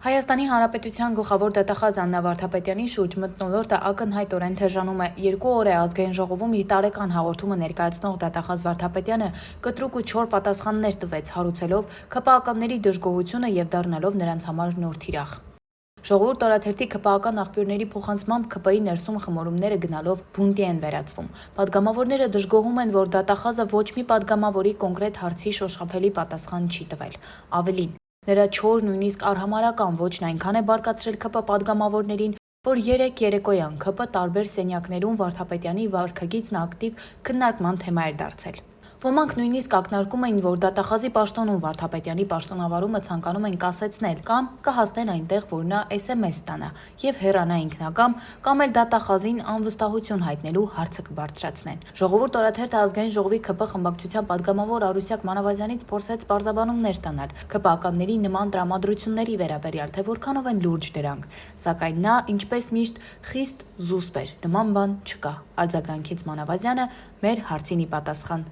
Հայաստանի Հանրապետության գլխավոր դատախազ Աննա Վարդապետյանի շուրջ մթնոլորտը ակնհայտորեն թեժանում է։ 2 օր է Ազգային ժողովում իր տարեկան հաղորդումը ներկայացնող դատախազ Վարդապետյանը կտրուկ ու չոր պատասխաններ տվեց, հարուցելով ՔՊԱ-ականների դժգոհությունը եւ դառնալով նրանց համար նոր թիրախ։ Ժողովուրդ օրաթերթի ՔՊԱ-ական աղբյուրների փոխանցմամբ ՔՊ-ի ներսում խմորումները գնալով բունտի են վերածվում։ Պատգամավորները դժգոհում են, որ դատախազը ոչ մի պատգամավորի կոնկրետ հարցի շոշափելի պատասխան չի տվել։ Ավելին, նրա չոր, նույնիսկ արհամարհական ոճն այնքան է բարկացրել ՔՊ պատգամավորներին, որ երեկոյան ՔՊ տարբեր սենյակներում Վարդապետյանի վարքագիծն ակտիվ քննարկման թեմա էր դարձել։ Ոմանք նույնիսկ ակնարկում էին, որ դատախազի պաշտոնում Վարդապետյանի պաշտոնավարումը ցանկանում են կասեցնել կամ կհասնել այնտեղ, որ նա SMS ստանա եւ հեռանա ինքնակամ, կամ էլ դատախազին անվստահություն հայտնելու հարցը կբարձրացնեն։ Ժողովուրդ օրաթերթը Ազգային ժողովի ՔՊ խմբակցության պատգամավոր Արուսյակ Մանավազյանից փորձեց պարզաբանումներ ստանալ ՔՊԱ-ականների նման տրամադրությունների վերաբերյալ, թե որքանով են լուրջ դրանք, սակայն նա, ինչպես միշտ, խիստ զուսպ էր, նման բան չկա։ Արձագանքեց Մանավազյանը մեր հարցին ի պատասխան։